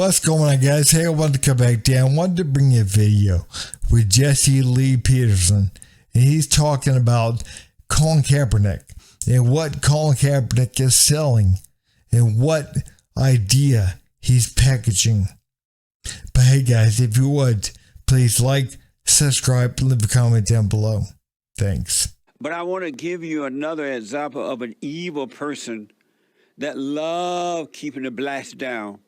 What's going on, guys? Hey, I wanted to come back down. I wanted to bring you a video with Jesse Lee Peterson, and he's talking about Colin Kaepernick and what Colin Kaepernick is selling and what idea he's packaging. But hey, guys, if you would, please like, subscribe, leave a comment down below. Thanks. But I want to give you another example of an evil person that loved keeping the blacks down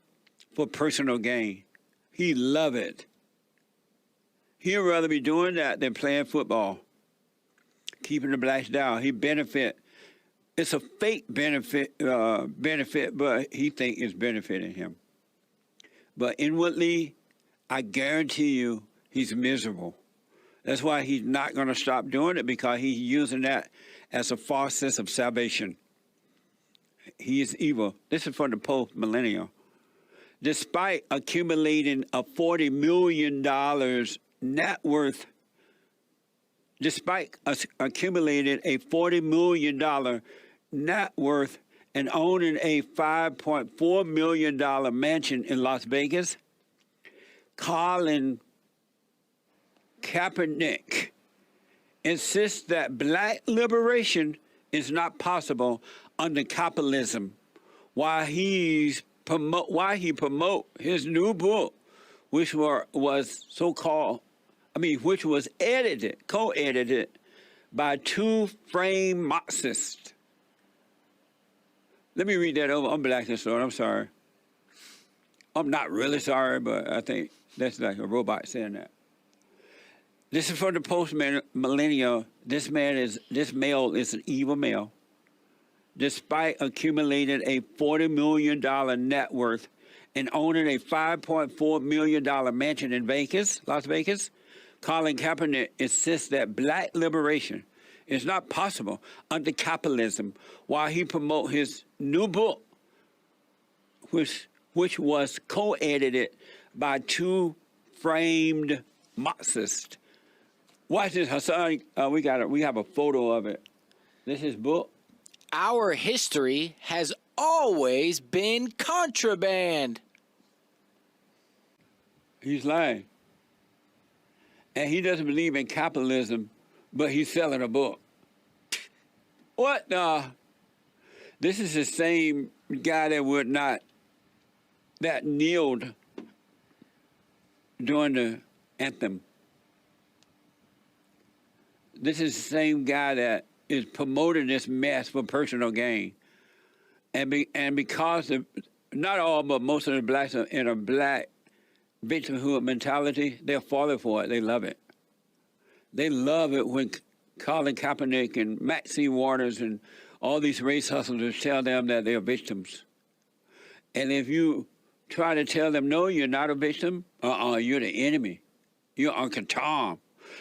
for personal gain. He love it. He'd rather be doing that than playing football, keeping the blacks down. He benefit. It's a fake benefit, but he think it's benefiting him. But inwardly, I guarantee you, he's miserable. That's why he's not going to stop doing it, because he's using that as a false sense of salvation. He is evil. This is for the post-millennial. Despite accumulating a $40 million net worth, despite accumulating a $40 million net worth and owning a $5.4 million mansion in Las Vegas, Colin Kaepernick insists that black liberation is not possible under capitalism, while he promote his new book, which was co-edited by two framed Marxists. Let me read that over. I'm black and slow. I'm sorry. I'm not really sorry, but I think that's like a robot saying that. This is for the post-millennial. This male is an evil male. Despite accumulating a $40 million net worth and owning a $5.4 million mansion in Las Vegas, Colin Kaepernick insists that black liberation is not possible under capitalism, while he promotes his new book, which was co-edited by two framed Marxists. Watch this, Hassan. We have a photo of it. This is his book. Our history has always been contraband. He's lying. And he doesn't believe in capitalism, but he's selling a book. What the? This is the same guy that kneeled during the anthem. This is the same guy that is promoting this mess for personal gain. And because not all, but most of the blacks are in a black victimhood mentality, they're falling for it. They love it. They love it when Colin Kaepernick and Maxine Waters and all these race hustlers tell them that they're victims. And if you try to tell them, no, you're not a victim, you're the enemy. You're Uncle Tom.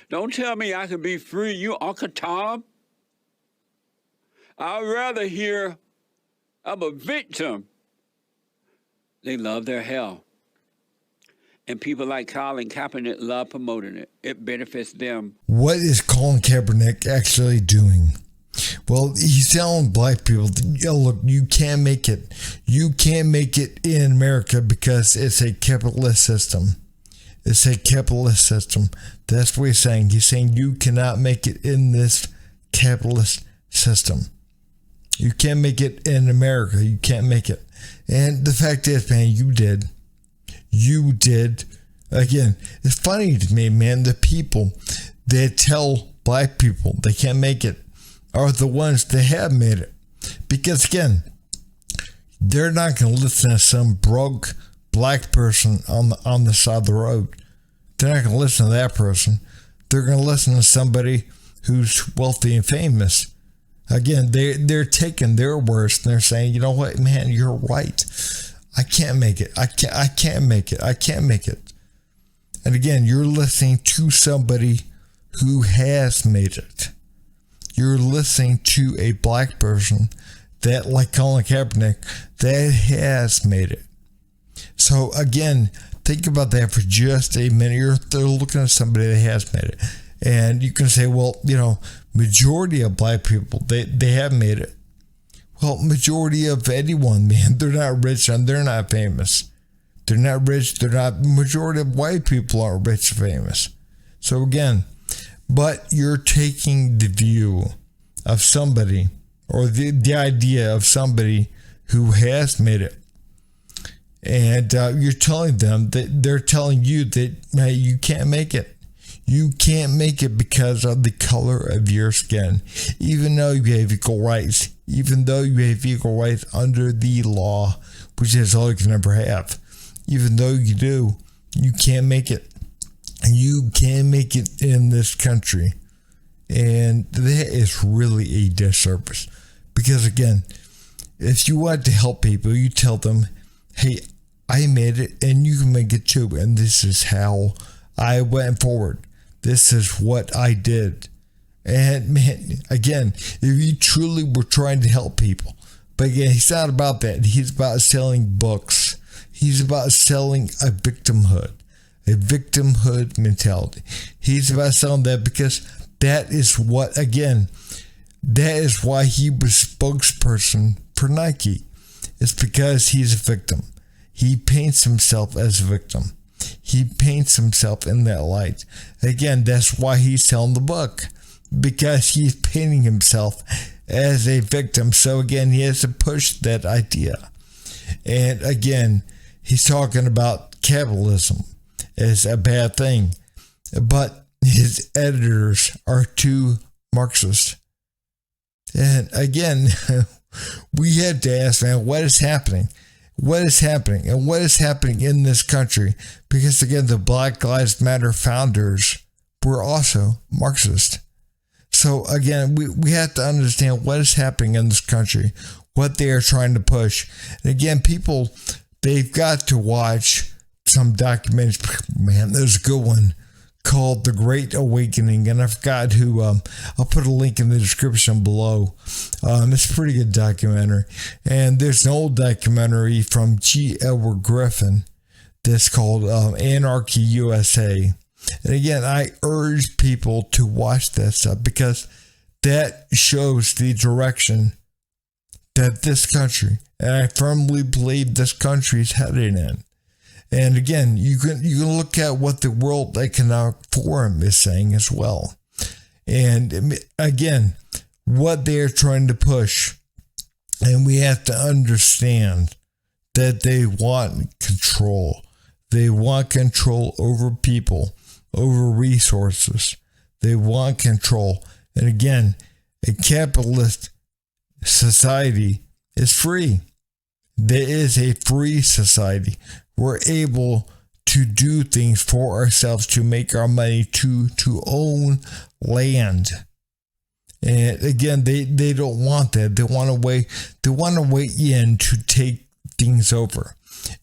Don't tell me I can be free. You Uncle Tom? I'd rather hear I'm a victim. They love their hell. And people like Colin Kaepernick love promoting it. It benefits them. What is Colin Kaepernick actually doing? Well, he's telling black people, look, you can't make it. You can't make it in America because it's a capitalist system. It's a capitalist system. That's what he's saying. He's saying you cannot make it in this capitalist system. You can't make it in America. You can't make it. And the fact is, man, you did. You did. Again, it's funny to me, man, the people that tell black people they can't make it are the ones that have made it. Because, again, they're not going to listen to some broke black person on the side of the road. They're not going to listen to that person. They're going to listen to somebody who's wealthy and famous. Again, they're taking their words and they're saying, you know what, man, you're right. I can't make it. I can't make it. I can't make it. And again, you're listening to somebody who has made it. You're listening to a black person that, like Colin Kaepernick, that has made it. So again, think about that for just a minute. They're looking at somebody that has made it. And you can say, well, you know, majority of black people, they have made it. Well, majority of anyone, man, they're not rich and they're not famous. They're not rich. They're not, majority of white people aren't rich and famous. So again, but you're taking the view of somebody, or the idea of somebody who has made it. And you're telling them that they're telling you that, hey, you can't make it. You can't make it because of the color of your skin. Even though you have equal rights, even though you have equal rights under the law, which is all you can ever have. Even though you do, you can't make it. You can't make it in this country. And that is really a disservice. Because again, if you want to help people, you tell them, hey, I made it and you can make it too. And this is how I went forward. This is what I did. And man, again, if you truly were trying to help people, but again, he's not about that. He's about selling books. He's about selling a victimhood mentality. He's about selling that because that is what, again, that is why he was spokesperson for Nike. It's because he's a victim. He paints himself as a victim. He paints himself in that light. Again, that's why he's selling the book, because he's painting himself as a victim. So again, he has to push that idea. And again, he's talking about capitalism as a bad thing, but his editors are too Marxist. And again, we had to ask, man, what is happening? What is happening? And what is happening in this country? Because again, the Black Lives Matter founders were also Marxist. So again, we have to understand what is happening in this country, what they are trying to push. And again, people, they've got to watch some documentaries. Man, there's a good one called The Great Awakening, and I forgot who. I'll put a link in the description below. It's a pretty good documentary. And there's an old documentary from G. Edward Griffin that's called Anarchy USA. And again, I urge people to watch that stuff because that shows the direction that this country, and I firmly believe this country is heading in. And again, you can look at what the World Economic Forum is saying as well. And again, what they're trying to push. And we have to understand that they want control. They want control over people, over resources. They want control. And again, a capitalist society is free. There is a free society. We're able to do things for ourselves, to make our money, to own land. And again, they don't want that. They want to wait in to take things over.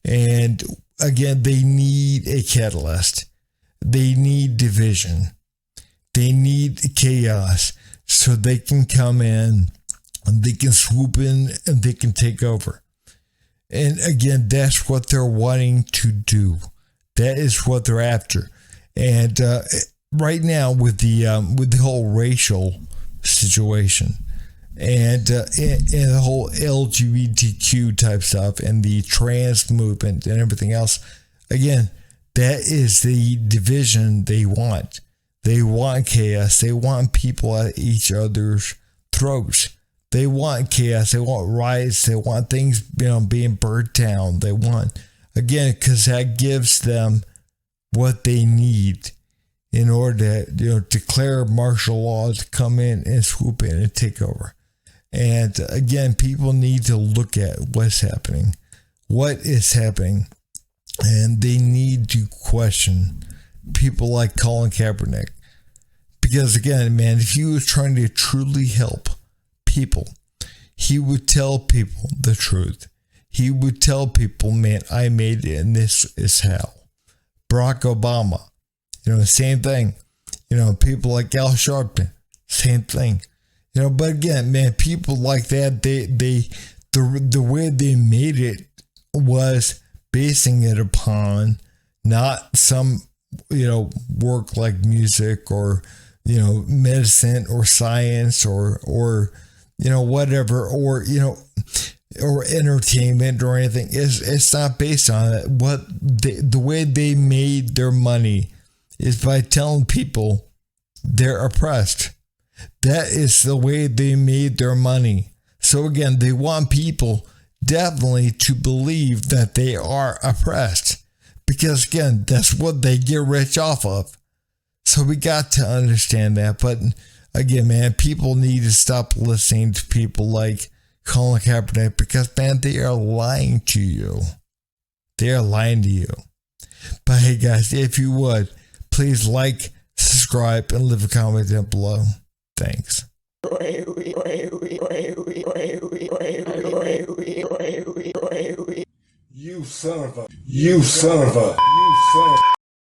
And again, they need a catalyst. They need division. They need chaos so they can come in and they can swoop in and they can take over. And again, that's what they're wanting to do. That is what they're after. And right now, with the whole racial situation and the whole LGBTQ type stuff and the trans movement and everything else, again, that is the division they want. They want chaos. They want people at each other's throats. They want chaos. They want riots. They want things, being burned down. They want, again, because that gives them what they need in order to, declare martial law to come in and swoop in and take over. And again, people need to look at what's happening, what is happening, and they need to question people like Colin Kaepernick. Because again, man, if he was trying to truly help people, he would tell people the truth. He would tell people, man, I made it and this is how. Barack Obama, same thing. People like Al Sharpton, same thing. But again, man, people like that, the way they made it was basing it upon not some, work like music or, medicine or science or whatever, or, or entertainment or anything. It's not based on it. The way they made their money is by telling people they're oppressed. That is the way they made their money. So again, they want people definitely to believe that they are oppressed, because again, that's what they get rich off of. So we got to understand that. But again, man, people need to stop listening to people like Colin Kaepernick, because man, they are lying to you. They are lying to you. But hey guys, if you would, please like, subscribe, and leave a comment down below. Thanks. You son of a